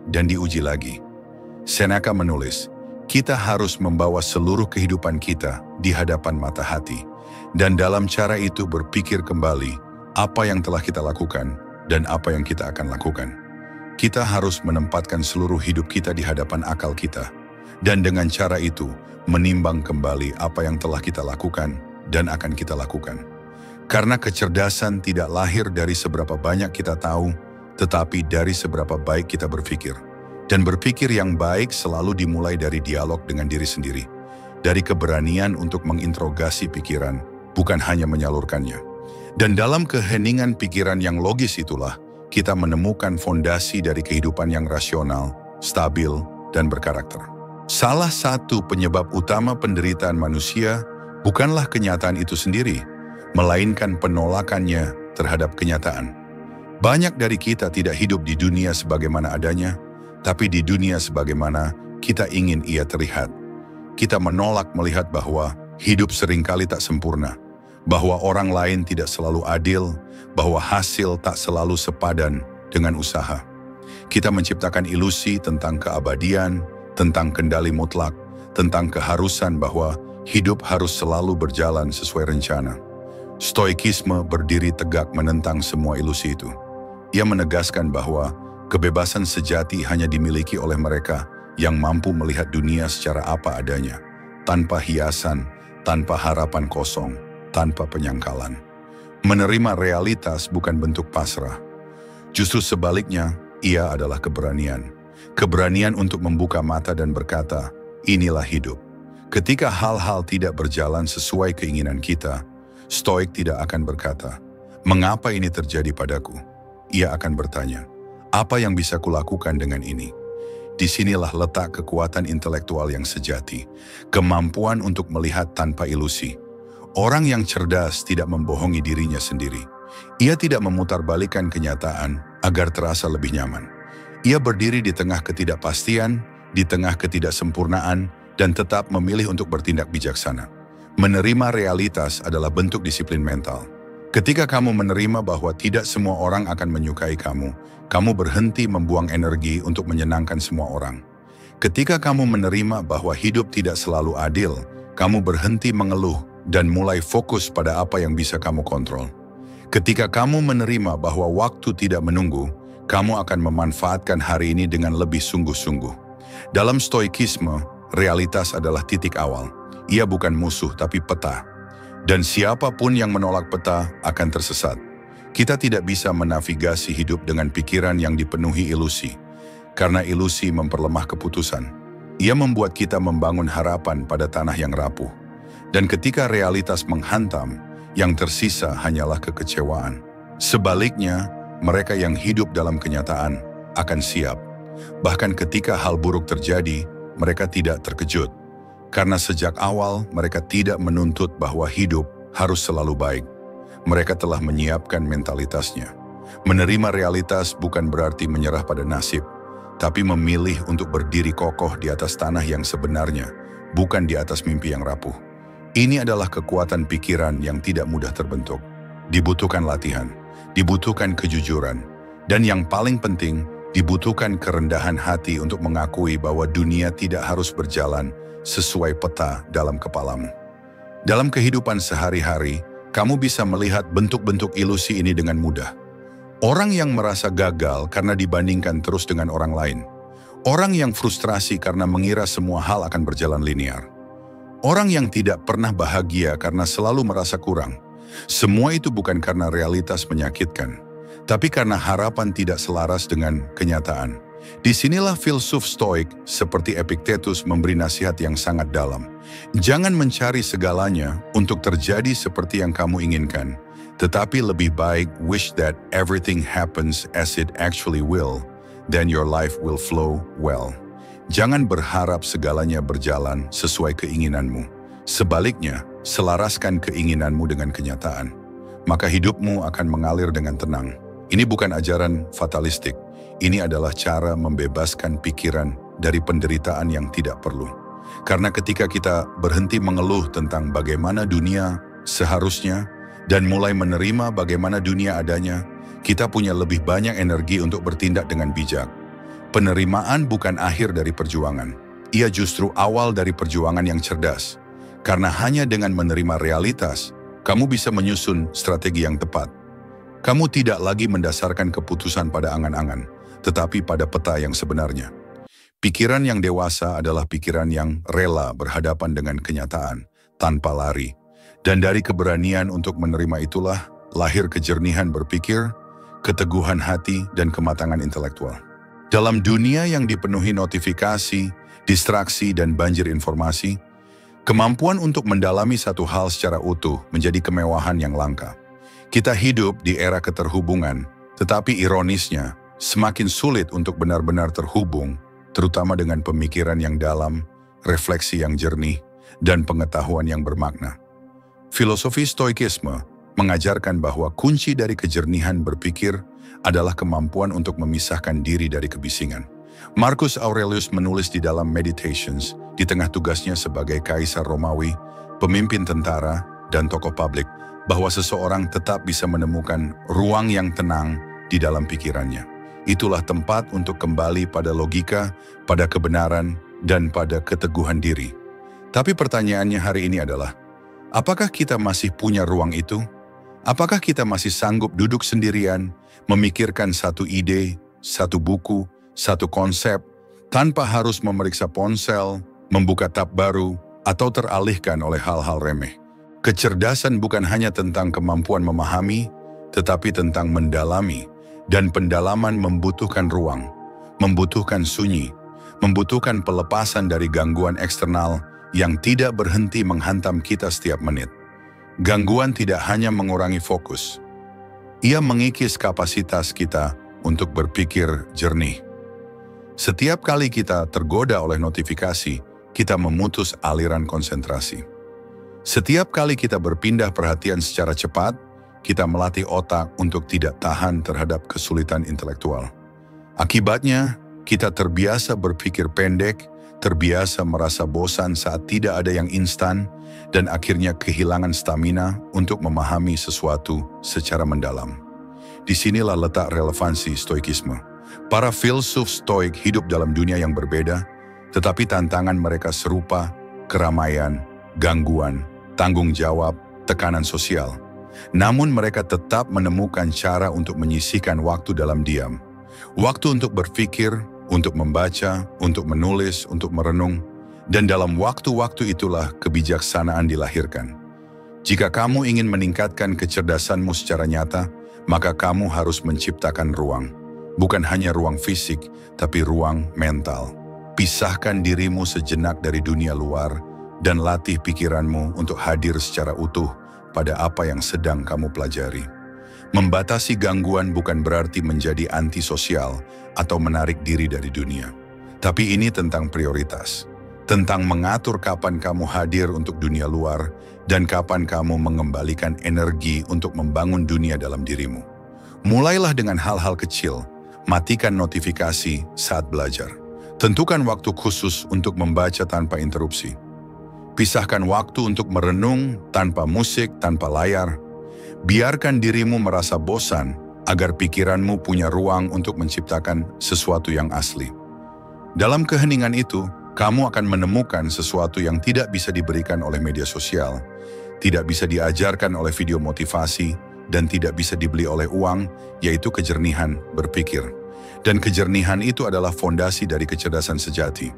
dan diuji lagi. Seneca menulis, Kita harus membawa seluruh kehidupan kita di hadapan mata hati. Dan dalam cara itu berpikir kembali apa yang telah kita lakukan dan apa yang kita akan lakukan. Kita harus menempatkan seluruh hidup kita di hadapan akal kita. Dan dengan cara itu menimbang kembali apa yang telah kita lakukan dan akan kita lakukan. Karena kecerdasan tidak lahir dari seberapa banyak kita tahu, tetapi dari seberapa baik kita berpikir. Dan berpikir yang baik selalu dimulai dari dialog dengan diri sendiri. Dari keberanian untuk menginterogasi pikiran, bukan hanya menyalurkannya. Dan dalam keheningan pikiran yang logis itulah, kita menemukan fondasi dari kehidupan yang rasional, stabil, dan berkarakter. Salah satu penyebab utama penderitaan manusia bukanlah kenyataan itu sendiri, melainkan penolakannya terhadap kenyataan. Banyak dari kita tidak hidup di dunia sebagaimana adanya, tapi di dunia sebagaimana kita ingin ia terlihat. Kita menolak melihat bahwa hidup seringkali tak sempurna, bahwa orang lain tidak selalu adil, bahwa hasil tak selalu sepadan dengan usaha. Kita menciptakan ilusi tentang keabadian, tentang kendali mutlak, tentang keharusan bahwa hidup harus selalu berjalan sesuai rencana. Stoikisme berdiri tegak menentang semua ilusi itu. Ia menegaskan bahwa kebebasan sejati hanya dimiliki oleh mereka yang mampu melihat dunia secara apa adanya, tanpa hiasan, tanpa harapan kosong, tanpa penyangkalan. Menerima realitas bukan bentuk pasrah. Justru sebaliknya, ia adalah keberanian. Keberanian untuk membuka mata dan berkata, inilah hidup. Ketika hal-hal tidak berjalan sesuai keinginan kita, Stoik tidak akan berkata, mengapa ini terjadi padaku? Ia akan bertanya, apa yang bisa kulakukan dengan ini? Disinilah letak kekuatan intelektual yang sejati, kemampuan untuk melihat tanpa ilusi. Orang yang cerdas tidak membohongi dirinya sendiri. Ia tidak memutarbalikkan kenyataan agar terasa lebih nyaman. Ia berdiri di tengah ketidakpastian, di tengah ketidaksempurnaan, dan tetap memilih untuk bertindak bijaksana. Menerima realitas adalah bentuk disiplin mental. Ketika kamu menerima bahwa tidak semua orang akan menyukai kamu, kamu berhenti membuang energi untuk menyenangkan semua orang. Ketika kamu menerima bahwa hidup tidak selalu adil, kamu berhenti mengeluh dan mulai fokus pada apa yang bisa kamu kontrol. Ketika kamu menerima bahwa waktu tidak menunggu, kamu akan memanfaatkan hari ini dengan lebih sungguh-sungguh. Dalam stoikisme, realitas adalah titik awal. Ia bukan musuh tapi peta. Dan siapapun yang menolak peta akan tersesat. Kita tidak bisa menavigasi hidup dengan pikiran yang dipenuhi ilusi. Karena ilusi memperlemah keputusan. Ia membuat kita membangun harapan pada tanah yang rapuh. Dan ketika realitas menghantam, yang tersisa hanyalah kekecewaan. Sebaliknya, mereka yang hidup dalam kenyataan akan siap. Bahkan ketika hal buruk terjadi, mereka tidak terkejut. Karena sejak awal mereka tidak menuntut bahwa hidup harus selalu baik. Mereka telah menyiapkan mentalitasnya. Menerima realitas bukan berarti menyerah pada nasib, tapi memilih untuk berdiri kokoh di atas tanah yang sebenarnya, bukan di atas mimpi yang rapuh. Ini adalah kekuatan pikiran yang tidak mudah terbentuk. Dibutuhkan latihan, dibutuhkan kejujuran, dan yang paling penting, dibutuhkan kerendahan hati untuk mengakui bahwa dunia tidak harus berjalan sesuai peta dalam kepalamu. Dalam kehidupan sehari-hari, kamu bisa melihat bentuk-bentuk ilusi ini dengan mudah. Orang yang merasa gagal karena dibandingkan terus dengan orang lain. Orang yang frustrasi karena mengira semua hal akan berjalan linear. Orang yang tidak pernah bahagia karena selalu merasa kurang. Semua itu bukan karena realitas menyakitkan, tapi karena harapan tidak selaras dengan kenyataan. Disinilah filsuf Stoik seperti Epictetus memberi nasihat yang sangat dalam. Jangan mencari segalanya untuk terjadi seperti yang kamu inginkan, tetapi lebih baik wish that everything happens as it actually will, then your life will flow well. Jangan berharap segalanya berjalan sesuai keinginanmu. Sebaliknya, selaraskan keinginanmu dengan kenyataan. Maka hidupmu akan mengalir dengan tenang. Ini bukan ajaran fatalistik. Ini adalah cara membebaskan pikiran dari penderitaan yang tidak perlu. Karena ketika kita berhenti mengeluh tentang bagaimana dunia seharusnya dan mulai menerima bagaimana dunia adanya, kita punya lebih banyak energi untuk bertindak dengan bijak. Penerimaan bukan akhir dari perjuangan, ia justru awal dari perjuangan yang cerdas. Karena hanya dengan menerima realitas, kamu bisa menyusun strategi yang tepat. Kamu tidak lagi mendasarkan keputusan pada angan-angan, tetapi pada peta yang sebenarnya. Pikiran yang dewasa adalah pikiran yang rela berhadapan dengan kenyataan, tanpa lari. Dan dari keberanian untuk menerima itulah lahir kejernihan berpikir, keteguhan hati, dan kematangan intelektual. Dalam dunia yang dipenuhi notifikasi, distraksi, dan banjir informasi, kemampuan untuk mendalami satu hal secara utuh menjadi kemewahan yang langka. Kita hidup di era keterhubungan, tetapi ironisnya, semakin sulit untuk benar-benar terhubung, terutama dengan pemikiran yang dalam, refleksi yang jernih, dan pengetahuan yang bermakna. Filosofi Stoikisme mengajarkan bahwa kunci dari kejernihan berpikir adalah kemampuan untuk memisahkan diri dari kebisingan. Marcus Aurelius menulis di dalam Meditations, di tengah tugasnya sebagai kaisar Romawi, pemimpin tentara, dan tokoh publik, bahwa seseorang tetap bisa menemukan ruang yang tenang di dalam pikirannya. Itulah tempat untuk kembali pada logika, pada kebenaran, dan pada keteguhan diri. Tapi pertanyaannya hari ini adalah, apakah kita masih punya ruang itu? Apakah kita masih sanggup duduk sendirian, memikirkan satu ide, satu buku, satu konsep, tanpa harus memeriksa ponsel, membuka tab baru, atau teralihkan oleh hal-hal remeh? Kecerdasan bukan hanya tentang kemampuan memahami, tetapi tentang mendalami, dan pendalaman membutuhkan ruang, membutuhkan sunyi, membutuhkan pelepasan dari gangguan eksternal yang tidak berhenti menghantam kita setiap menit. Gangguan tidak hanya mengurangi fokus, ia mengikis kapasitas kita untuk berpikir jernih. Setiap kali kita tergoda oleh notifikasi, kita memutus aliran konsentrasi. Setiap kali kita berpindah perhatian secara cepat, kita melatih otak untuk tidak tahan terhadap kesulitan intelektual. Akibatnya, kita terbiasa berpikir pendek, terbiasa merasa bosan saat tidak ada yang instan, dan akhirnya kehilangan stamina untuk memahami sesuatu secara mendalam. Disinilah letak relevansi Stoikisme. Para filsuf Stoik hidup dalam dunia yang berbeda, tetapi tantangan mereka serupa: keramaian, gangguan, tanggung jawab, tekanan sosial. Namun mereka tetap menemukan cara untuk menyisihkan waktu dalam diam. Waktu untuk berpikir, untuk membaca, untuk menulis, untuk merenung. Dan dalam waktu-waktu itulah kebijaksanaan dilahirkan. Jika kamu ingin meningkatkan kecerdasanmu secara nyata, maka kamu harus menciptakan ruang. Bukan hanya ruang fisik, tapi ruang mental. Pisahkan dirimu sejenak dari dunia luar, dan latih pikiranmu untuk hadir secara utuh pada apa yang sedang kamu pelajari. Membatasi gangguan bukan berarti menjadi antisosial atau menarik diri dari dunia. Tapi ini tentang prioritas, tentang mengatur kapan kamu hadir untuk dunia luar dan kapan kamu mengembalikan energi untuk membangun dunia dalam dirimu. Mulailah dengan hal-hal kecil, matikan notifikasi saat belajar. Tentukan waktu khusus untuk membaca tanpa interupsi. Pisahkan waktu untuk merenung tanpa musik, tanpa layar. Biarkan dirimu merasa bosan agar pikiranmu punya ruang untuk menciptakan sesuatu yang asli. Dalam keheningan itu, kamu akan menemukan sesuatu yang tidak bisa diberikan oleh media sosial, tidak bisa diajarkan oleh video motivasi, dan tidak bisa dibeli oleh uang, yaitu kejernihan berpikir. Dan kejernihan itu adalah fondasi dari kecerdasan sejati.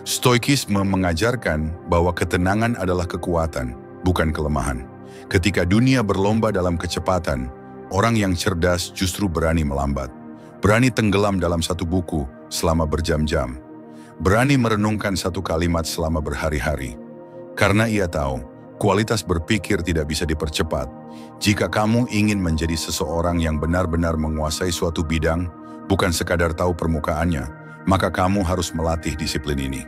Stoikisme mengajarkan bahwa ketenangan adalah kekuatan, bukan kelemahan. Ketika dunia berlomba dalam kecepatan, orang yang cerdas justru berani melambat. Berani tenggelam dalam satu buku selama berjam-jam. Berani merenungkan satu kalimat selama berhari-hari. Karena ia tahu, kualitas berpikir tidak bisa dipercepat. Jika kamu ingin menjadi seseorang yang benar-benar menguasai suatu bidang, bukan sekadar tahu permukaannya, maka kamu harus melatih disiplin ini.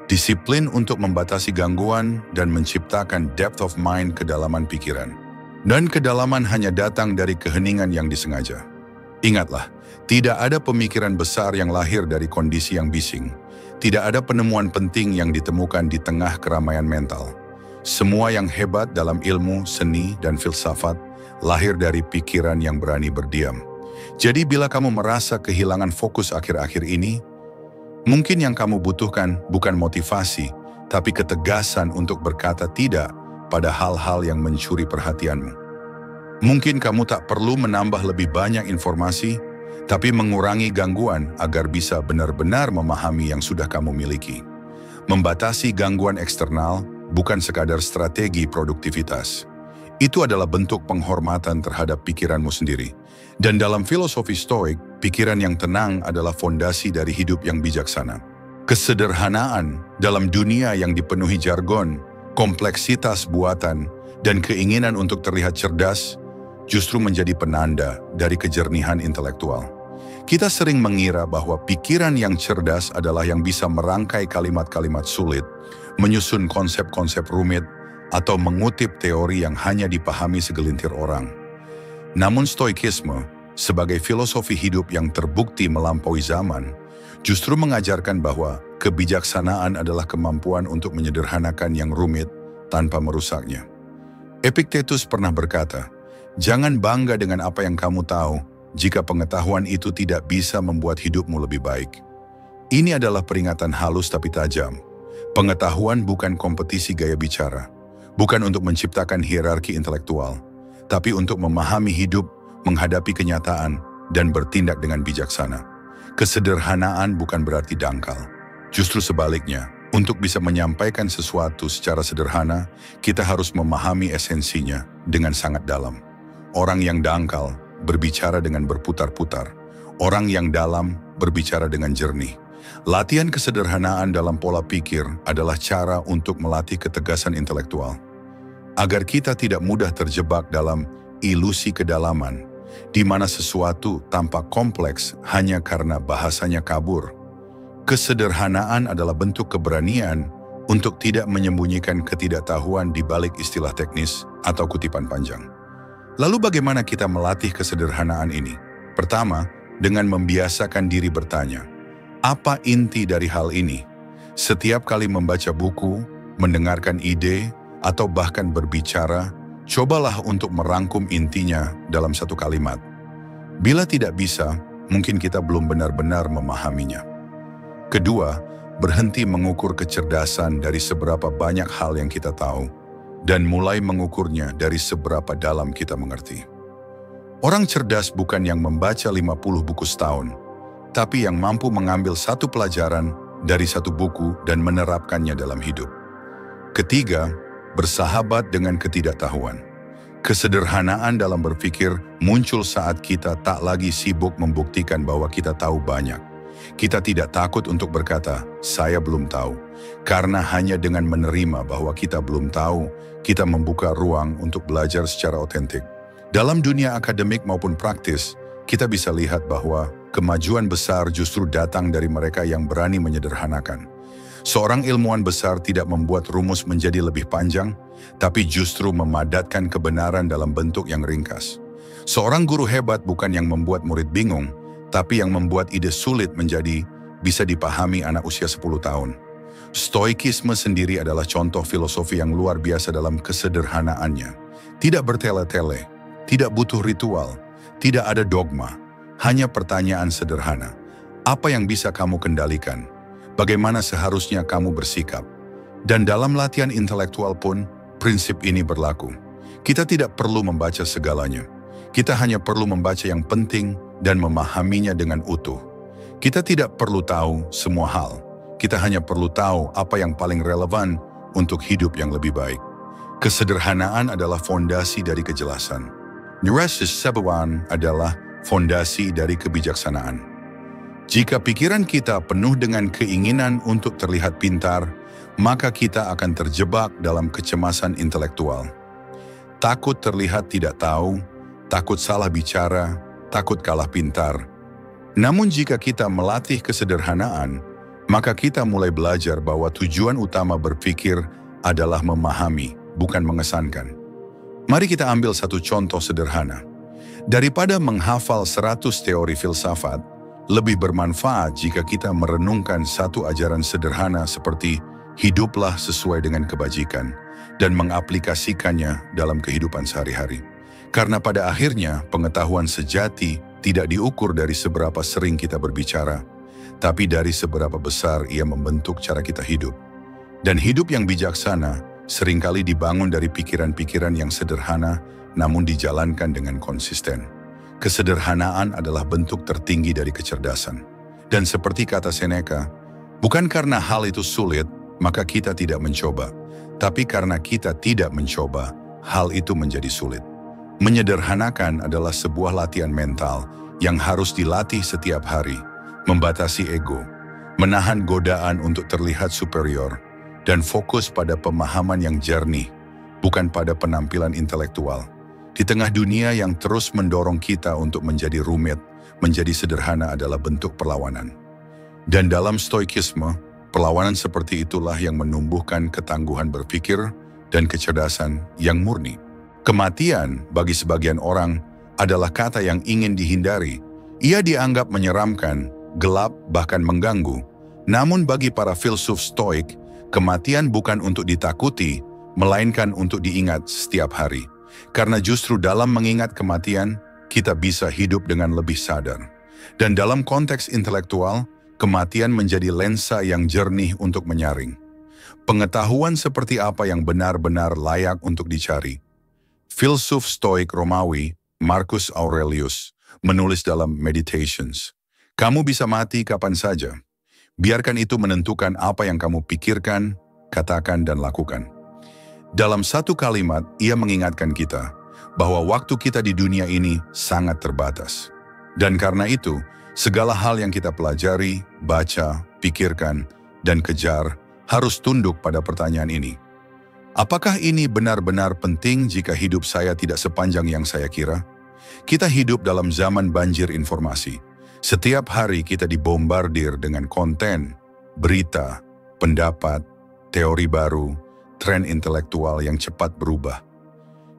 Disiplin untuk membatasi gangguan dan menciptakan depth of mind, kedalaman pikiran. Dan kedalaman hanya datang dari keheningan yang disengaja. Ingatlah, tidak ada pemikiran besar yang lahir dari kondisi yang bising. Tidak ada penemuan penting yang ditemukan di tengah keramaian mental. Semua yang hebat dalam ilmu, seni, dan filsafat lahir dari pikiran yang berani berdiam. Jadi bila kamu merasa kehilangan fokus akhir-akhir ini, Mungkin yang kamu butuhkan bukan motivasi, tapi ketegasan untuk berkata tidak pada hal-hal yang mencuri perhatianmu. Mungkin kamu tak perlu menambah lebih banyak informasi, tapi mengurangi gangguan agar bisa benar-benar memahami yang sudah kamu miliki. Membatasi gangguan eksternal bukan sekadar strategi produktivitas. Itu adalah bentuk penghormatan terhadap pikiranmu sendiri. Dan dalam filosofi Stoik, pikiran yang tenang adalah fondasi dari hidup yang bijaksana. Kesederhanaan dalam dunia yang dipenuhi jargon, kompleksitas buatan, dan keinginan untuk terlihat cerdas justru menjadi penanda dari kejernihan intelektual. Kita sering mengira bahwa pikiran yang cerdas adalah yang bisa merangkai kalimat-kalimat sulit, menyusun konsep-konsep rumit, atau mengutip teori yang hanya dipahami segelintir orang. Namun Stoikisme, sebagai filosofi hidup yang terbukti melampaui zaman, justru mengajarkan bahwa kebijaksanaan adalah kemampuan untuk menyederhanakan yang rumit tanpa merusaknya. Epictetus pernah berkata, "Jangan bangga dengan apa yang kamu tahu, jika pengetahuan itu tidak bisa membuat hidupmu lebih baik." Ini adalah peringatan halus tapi tajam. Pengetahuan bukan kompetisi gaya bicara, bukan untuk menciptakan hierarki intelektual, tapi untuk memahami hidup, menghadapi kenyataan, dan bertindak dengan bijaksana. Kesederhanaan bukan berarti dangkal. Justru sebaliknya, untuk bisa menyampaikan sesuatu secara sederhana, kita harus memahami esensinya dengan sangat dalam. Orang yang dangkal berbicara dengan berputar-putar. Orang yang dalam berbicara dengan jernih. Latihan kesederhanaan dalam pola pikir adalah cara untuk melatih ketegasan intelektual. Agar kita tidak mudah terjebak dalam ilusi kedalaman, di mana sesuatu tampak kompleks hanya karena bahasanya kabur. Kesederhanaan adalah bentuk keberanian untuk tidak menyembunyikan ketidaktahuan di balik istilah teknis atau kutipan panjang. Lalu bagaimana kita melatih kesederhanaan ini? Pertama, dengan membiasakan diri bertanya, apa inti dari hal ini? Setiap kali membaca buku, mendengarkan ide, atau bahkan berbicara, cobalah untuk merangkum intinya dalam satu kalimat. Bila tidak bisa, mungkin kita belum benar-benar memahaminya. Kedua, berhenti mengukur kecerdasan dari seberapa banyak hal yang kita tahu, dan mulai mengukurnya dari seberapa dalam kita mengerti. Orang cerdas bukan yang membaca 50 buku setahun, tapi yang mampu mengambil satu pelajaran dari satu buku dan menerapkannya dalam hidup. Ketiga, bersahabat dengan ketidaktahuan. Kesederhanaan dalam berpikir muncul saat kita tak lagi sibuk membuktikan bahwa kita tahu banyak. Kita tidak takut untuk berkata, "Saya belum tahu." Karena hanya dengan menerima bahwa kita belum tahu, kita membuka ruang untuk belajar secara otentik. Dalam dunia akademik maupun praktis, kita bisa lihat bahwa kemajuan besar justru datang dari mereka yang berani menyederhanakan. Seorang ilmuwan besar tidak membuat rumus menjadi lebih panjang, tapi justru memadatkan kebenaran dalam bentuk yang ringkas. Seorang guru hebat bukan yang membuat murid bingung, tapi yang membuat ide sulit menjadi bisa dipahami anak usia 10 tahun. Stoikisme sendiri adalah contoh filosofi yang luar biasa dalam kesederhanaannya. Tidak bertele-tele, tidak butuh ritual, tidak ada dogma, hanya pertanyaan sederhana. Apa yang bisa kamu kendalikan? Bagaimana seharusnya kamu bersikap? Dan dalam latihan intelektual pun, prinsip ini berlaku. Kita tidak perlu membaca segalanya. Kita hanya perlu membaca yang penting dan memahaminya dengan utuh. Kita tidak perlu tahu semua hal. Kita hanya perlu tahu apa yang paling relevan untuk hidup yang lebih baik. Kesederhanaan adalah fondasi dari kejelasan. Neresis Sebuan adalah fondasi dari kebijaksanaan. Jika pikiran kita penuh dengan keinginan untuk terlihat pintar, maka kita akan terjebak dalam kecemasan intelektual. Takut terlihat tidak tahu, takut salah bicara, takut kalah pintar. Namun jika kita melatih kesederhanaan, maka kita mulai belajar bahwa tujuan utama berpikir adalah memahami, bukan mengesankan. Mari kita ambil satu contoh sederhana. Daripada menghafal 100 teori filsafat, lebih bermanfaat jika kita merenungkan satu ajaran sederhana seperti hiduplah sesuai dengan kebajikan dan mengaplikasikannya dalam kehidupan sehari-hari. Karena pada akhirnya pengetahuan sejati tidak diukur dari seberapa sering kita berbicara, tapi dari seberapa besar ia membentuk cara kita hidup. Dan hidup yang bijaksana seringkali dibangun dari pikiran-pikiran yang sederhana namun dijalankan dengan konsisten. Kesederhanaan adalah bentuk tertinggi dari kecerdasan. Dan seperti kata Seneca, bukan karena hal itu sulit, maka kita tidak mencoba. Tapi karena kita tidak mencoba, hal itu menjadi sulit. Menyederhanakan adalah sebuah latihan mental yang harus dilatih setiap hari, membatasi ego, menahan godaan untuk terlihat superior, dan fokus pada pemahaman yang jernih, bukan pada penampilan intelektual. Di tengah dunia yang terus mendorong kita untuk menjadi rumit, menjadi sederhana adalah bentuk perlawanan. Dan dalam stoikisme, perlawanan seperti itulah yang menumbuhkan ketangguhan berpikir dan kecerdasan yang murni. Kematian bagi sebagian orang adalah kata yang ingin dihindari. Ia dianggap menyeramkan, gelap, bahkan mengganggu. Namun bagi para filsuf stoik, kematian bukan untuk ditakuti, melainkan untuk diingat setiap hari. Karena justru dalam mengingat kematian, kita bisa hidup dengan lebih sadar. Dan dalam konteks intelektual, kematian menjadi lensa yang jernih untuk menyaring. Pengetahuan seperti apa yang benar-benar layak untuk dicari. Filsuf stoik Romawi, Marcus Aurelius, menulis dalam Meditations, "Kamu bisa mati kapan saja. Biarkan itu menentukan apa yang kamu pikirkan, katakan, dan lakukan." Dalam satu kalimat, ia mengingatkan kita bahwa waktu kita di dunia ini sangat terbatas. Dan karena itu, segala hal yang kita pelajari, baca, pikirkan, dan kejar harus tunduk pada pertanyaan ini. Apakah ini benar-benar penting jika hidup saya tidak sepanjang yang saya kira? Kita hidup dalam zaman banjir informasi. Setiap hari kita dibombardir dengan konten, berita, pendapat, teori baru, tren intelektual yang cepat berubah.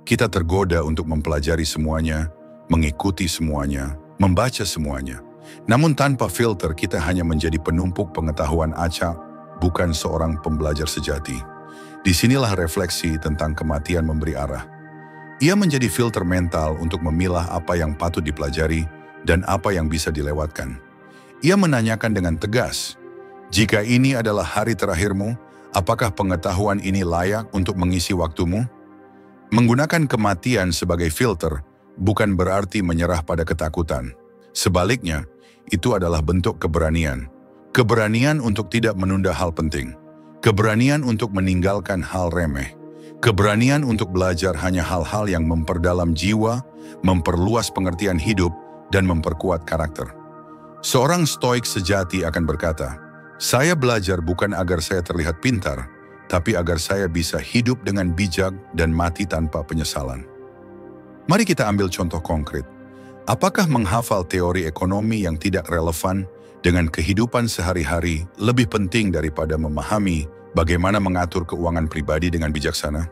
Kita tergoda untuk mempelajari semuanya, mengikuti semuanya, membaca semuanya. Namun tanpa filter kita hanya menjadi penumpuk pengetahuan acak, bukan seorang pembelajar sejati. Disinilah refleksi tentang kematian memberi arah. Ia menjadi filter mental untuk memilah apa yang patut dipelajari dan apa yang bisa dilewatkan. Ia menanyakan dengan tegas, "Jika ini adalah hari terakhirmu, apakah pengetahuan ini layak untuk mengisi waktumu?" Menggunakan kematian sebagai filter bukan berarti menyerah pada ketakutan. Sebaliknya, itu adalah bentuk keberanian. Keberanian untuk tidak menunda hal penting. Keberanian untuk meninggalkan hal remeh. Keberanian untuk belajar hanya hal-hal yang memperdalam jiwa, memperluas pengertian hidup, dan memperkuat karakter. Seorang stoik sejati akan berkata, "Saya belajar bukan agar saya terlihat pintar, tapi agar saya bisa hidup dengan bijak dan mati tanpa penyesalan." Mari kita ambil contoh konkret. Apakah menghafal teori ekonomi yang tidak relevan dengan kehidupan sehari-hari lebih penting daripada memahami bagaimana mengatur keuangan pribadi dengan bijaksana?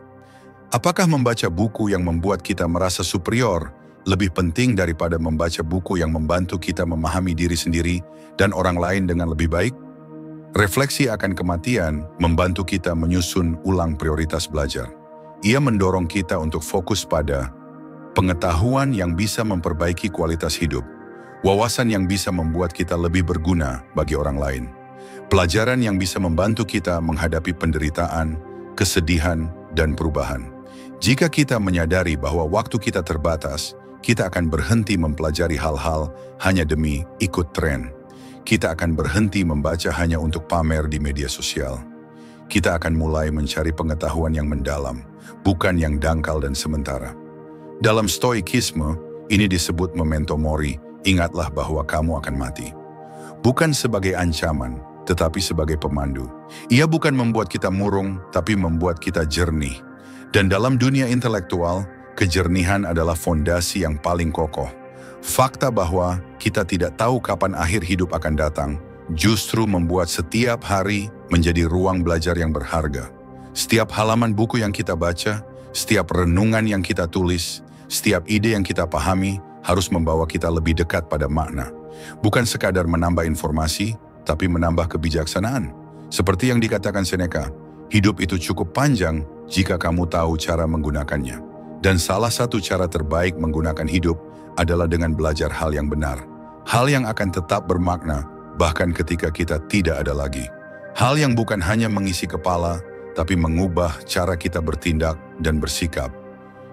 Apakah membaca buku yang membuat kita merasa superior lebih penting daripada membaca buku yang membantu kita memahami diri sendiri dan orang lain dengan lebih baik? Refleksi akan kematian membantu kita menyusun ulang prioritas belajar. Ia mendorong kita untuk fokus pada pengetahuan yang bisa memperbaiki kualitas hidup, wawasan yang bisa membuat kita lebih berguna bagi orang lain, pelajaran yang bisa membantu kita menghadapi penderitaan, kesedihan, dan perubahan. Jika kita menyadari bahwa waktu kita terbatas, kita akan berhenti mempelajari hal-hal hanya demi ikut tren. Kita akan berhenti membaca hanya untuk pamer di media sosial. Kita akan mulai mencari pengetahuan yang mendalam, bukan yang dangkal dan sementara. Dalam stoikisme, ini disebut memento mori, ingatlah bahwa kamu akan mati. Bukan sebagai ancaman, tetapi sebagai pemandu. Ia bukan membuat kita murung, tapi membuat kita jernih. Dan dalam dunia intelektual, kejernihan adalah fondasi yang paling kokoh. Fakta bahwa kita tidak tahu kapan akhir hidup akan datang, justru membuat setiap hari menjadi ruang belajar yang berharga. Setiap halaman buku yang kita baca, setiap renungan yang kita tulis, setiap ide yang kita pahami harus membawa kita lebih dekat pada makna. Bukan sekadar menambah informasi, tapi menambah kebijaksanaan. Seperti yang dikatakan Seneca, hidup itu cukup panjang jika kamu tahu cara menggunakannya. Dan salah satu cara terbaik menggunakan hidup adalah dengan belajar hal yang benar. Hal yang akan tetap bermakna bahkan ketika kita tidak ada lagi. Hal yang bukan hanya mengisi kepala, tapi mengubah cara kita bertindak dan bersikap.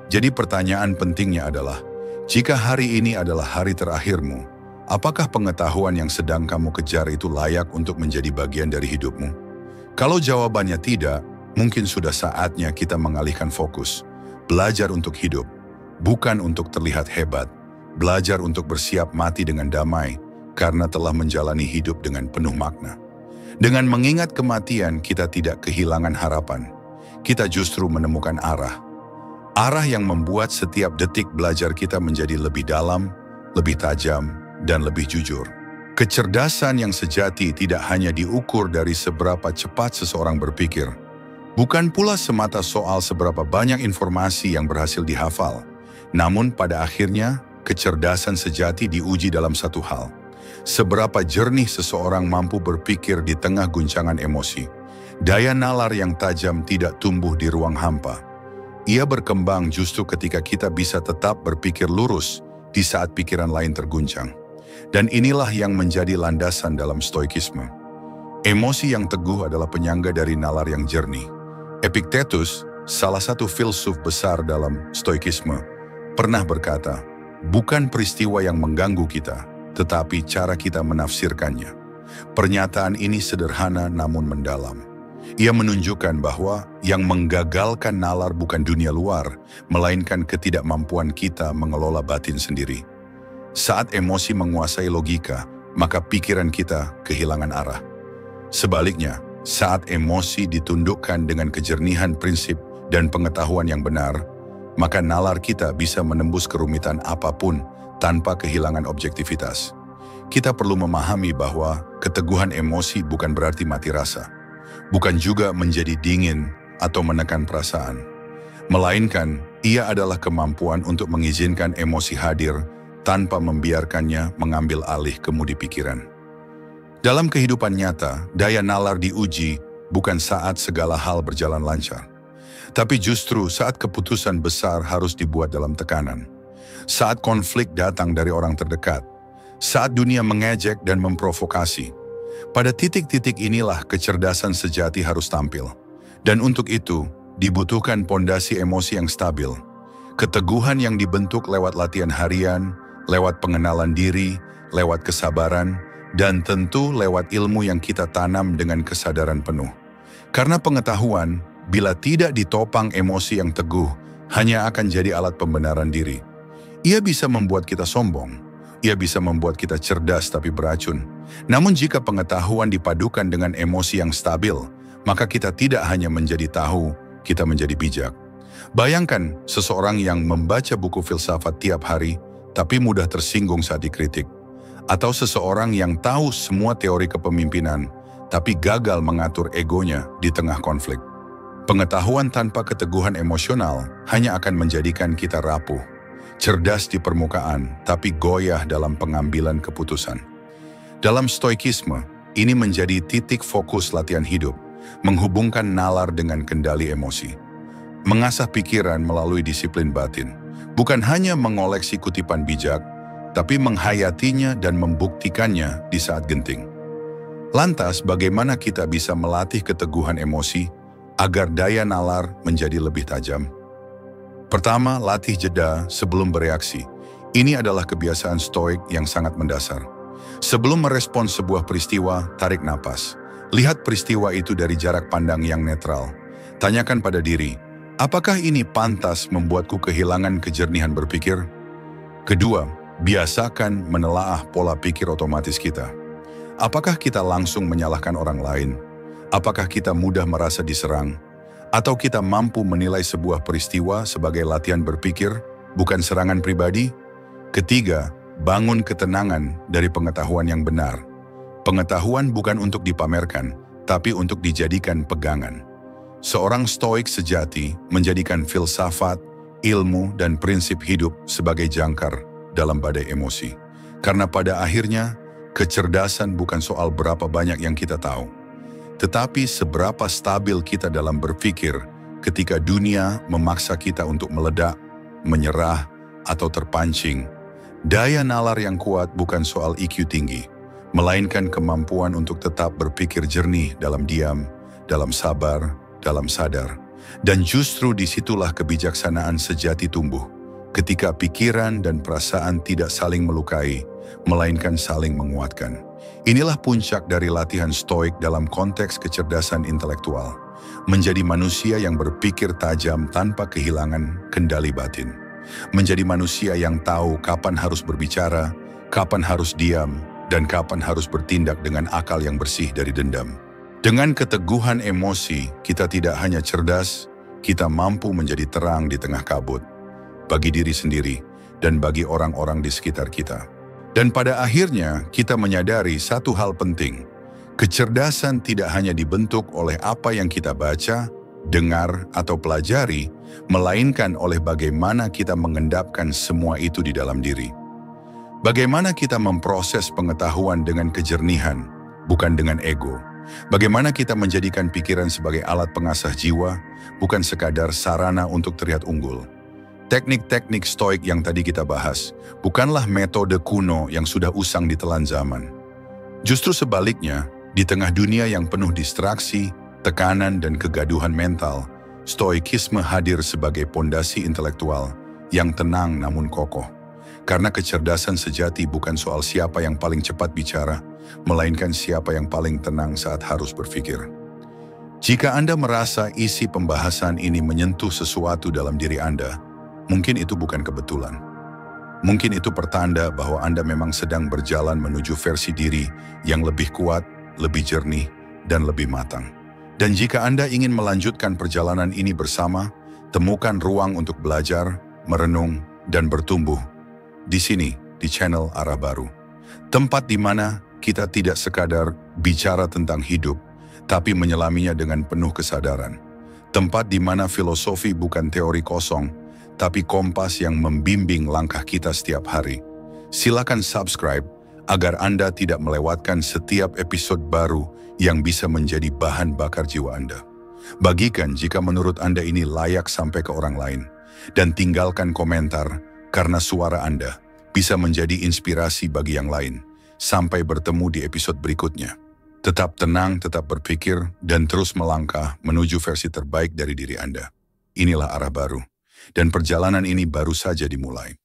Jadi pertanyaan pentingnya adalah, jika hari ini adalah hari terakhirmu, apakah pengetahuan yang sedang kamu kejar itu layak untuk menjadi bagian dari hidupmu? Kalau jawabannya tidak, mungkin sudah saatnya kita mengalihkan fokus. Belajar untuk hidup, bukan untuk terlihat hebat. Belajar untuk bersiap mati dengan damai, karena telah menjalani hidup dengan penuh makna. Dengan mengingat kematian, kita tidak kehilangan harapan. Kita justru menemukan arah. Arah yang membuat setiap detik belajar kita menjadi lebih dalam, lebih tajam, dan lebih jujur. Kecerdasan yang sejati tidak hanya diukur dari seberapa cepat seseorang berpikir, bukan pula semata soal seberapa banyak informasi yang berhasil dihafal. Namun pada akhirnya, kecerdasan sejati diuji dalam satu hal. Seberapa jernih seseorang mampu berpikir di tengah guncangan emosi. Daya nalar yang tajam tidak tumbuh di ruang hampa. Ia berkembang justru ketika kita bisa tetap berpikir lurus di saat pikiran lain terguncang. Dan inilah yang menjadi landasan dalam stoikisme. Emosi yang teguh adalah penyangga dari nalar yang jernih. Epictetus, salah satu filsuf besar dalam stoikisme, pernah berkata, bukan peristiwa yang mengganggu kita, tetapi cara kita menafsirkannya. Pernyataan ini sederhana namun mendalam. Ia menunjukkan bahwa yang menggagalkan nalar bukan dunia luar, melainkan ketidakmampuan kita mengelola batin sendiri. Saat emosi menguasai logika, maka pikiran kita kehilangan arah. Sebaliknya, saat emosi ditundukkan dengan kejernihan prinsip dan pengetahuan yang benar, maka nalar kita bisa menembus kerumitan apapun tanpa kehilangan objektivitas. Kita perlu memahami bahwa keteguhan emosi bukan berarti mati rasa, bukan juga menjadi dingin atau menekan perasaan, melainkan ia adalah kemampuan untuk mengizinkan emosi hadir tanpa membiarkannya mengambil alih kemudi pikiran. Dalam kehidupan nyata, daya nalar diuji bukan saat segala hal berjalan lancar, tapi justru saat keputusan besar harus dibuat dalam tekanan. Saat konflik datang dari orang terdekat, saat dunia mengejek dan memprovokasi. Pada titik-titik inilah kecerdasan sejati harus tampil. Dan untuk itu, dibutuhkan pondasi emosi yang stabil. Keteguhan yang dibentuk lewat latihan harian, lewat pengenalan diri, lewat kesabaran, dan tentu lewat ilmu yang kita tanam dengan kesadaran penuh. Karena pengetahuan, bila tidak ditopang emosi yang teguh, hanya akan jadi alat pembenaran diri. Ia bisa membuat kita sombong. Ia bisa membuat kita cerdas tapi beracun. Namun jika pengetahuan dipadukan dengan emosi yang stabil, maka kita tidak hanya menjadi tahu, kita menjadi bijak. Bayangkan seseorang yang membaca buku filsafat tiap hari, tapi mudah tersinggung saat dikritik. Atau seseorang yang tahu semua teori kepemimpinan, tapi gagal mengatur egonya di tengah konflik. Pengetahuan tanpa keteguhan emosional hanya akan menjadikan kita rapuh. Cerdas di permukaan, tapi goyah dalam pengambilan keputusan. Dalam stoikisme, ini menjadi titik fokus latihan hidup, menghubungkan nalar dengan kendali emosi. Mengasah pikiran melalui disiplin batin, bukan hanya mengoleksi kutipan bijak, tapi menghayatinya dan membuktikannya di saat genting. Lantas, bagaimana kita bisa melatih keteguhan emosi agar daya nalar menjadi lebih tajam? Pertama, latih jeda sebelum bereaksi. Ini adalah kebiasaan stoik yang sangat mendasar. Sebelum merespons sebuah peristiwa, tarik napas. Lihat peristiwa itu dari jarak pandang yang netral. Tanyakan pada diri, apakah ini pantas membuatku kehilangan kejernihan berpikir? Kedua, biasakan menelaah pola pikir otomatis kita. Apakah kita langsung menyalahkan orang lain? Apakah kita mudah merasa diserang? Atau kita mampu menilai sebuah peristiwa sebagai latihan berpikir, bukan serangan pribadi? Ketiga, bangun ketenangan dari pengetahuan yang benar. Pengetahuan bukan untuk dipamerkan, tapi untuk dijadikan pegangan. Seorang stoik sejati menjadikan filsafat, ilmu, dan prinsip hidup sebagai jangkar dalam badai emosi. Karena pada akhirnya, kecerdasan bukan soal berapa banyak yang kita tahu, tetapi seberapa stabil kita dalam berpikir ketika dunia memaksa kita untuk meledak, menyerah, atau terpancing. Daya nalar yang kuat bukan soal IQ tinggi, melainkan kemampuan untuk tetap berpikir jernih dalam diam, dalam sabar, dalam sadar. Dan justru disitulah kebijaksanaan sejati tumbuh, ketika pikiran dan perasaan tidak saling melukai, melainkan saling menguatkan. Inilah puncak dari latihan stoik dalam konteks kecerdasan intelektual, menjadi manusia yang berpikir tajam tanpa kehilangan kendali batin. Menjadi manusia yang tahu kapan harus berbicara, kapan harus diam, dan kapan harus bertindak dengan akal yang bersih dari dendam. Dengan keteguhan emosi, kita tidak hanya cerdas, kita mampu menjadi terang di tengah kabut, bagi diri sendiri dan bagi orang-orang di sekitar kita. Dan pada akhirnya, kita menyadari satu hal penting. Kecerdasan tidak hanya dibentuk oleh apa yang kita baca, dengar, atau pelajari, melainkan oleh bagaimana kita mengendapkan semua itu di dalam diri. Bagaimana kita memproses pengetahuan dengan kejernihan, bukan dengan ego. Bagaimana kita menjadikan pikiran sebagai alat pengasah jiwa, bukan sekadar sarana untuk terlihat unggul. Teknik-teknik stoik yang tadi kita bahas, bukanlah metode kuno yang sudah usang ditelan zaman. Justru sebaliknya, di tengah dunia yang penuh distraksi, tekanan, dan kegaduhan mental, stoikisme hadir sebagai pondasi intelektual yang tenang namun kokoh. Karena kecerdasan sejati bukan soal siapa yang paling cepat bicara, melainkan siapa yang paling tenang saat harus berpikir. Jika Anda merasa isi pembahasan ini menyentuh sesuatu dalam diri Anda, mungkin itu bukan kebetulan. Mungkin itu pertanda bahwa Anda memang sedang berjalan menuju versi diri yang lebih kuat, lebih jernih, dan lebih matang. Dan jika Anda ingin melanjutkan perjalanan ini bersama, temukan ruang untuk belajar, merenung, dan bertumbuh. Di sini, di channel Arah Baru. Tempat di mana kita tidak sekadar bicara tentang hidup, tapi menyelaminya dengan penuh kesadaran. Tempat di mana filosofi bukan teori kosong, tapi kompas yang membimbing langkah kita setiap hari. Silakan subscribe agar Anda tidak melewatkan setiap episode baru yang bisa menjadi bahan bakar jiwa Anda. Bagikan jika menurut Anda ini layak sampai ke orang lain. Dan tinggalkan komentar, karena suara Anda bisa menjadi inspirasi bagi yang lain. Sampai bertemu di episode berikutnya. Tetap tenang, tetap berpikir, dan terus melangkah menuju versi terbaik dari diri Anda. Inilah Arah Baru. Dan perjalanan ini baru saja dimulai.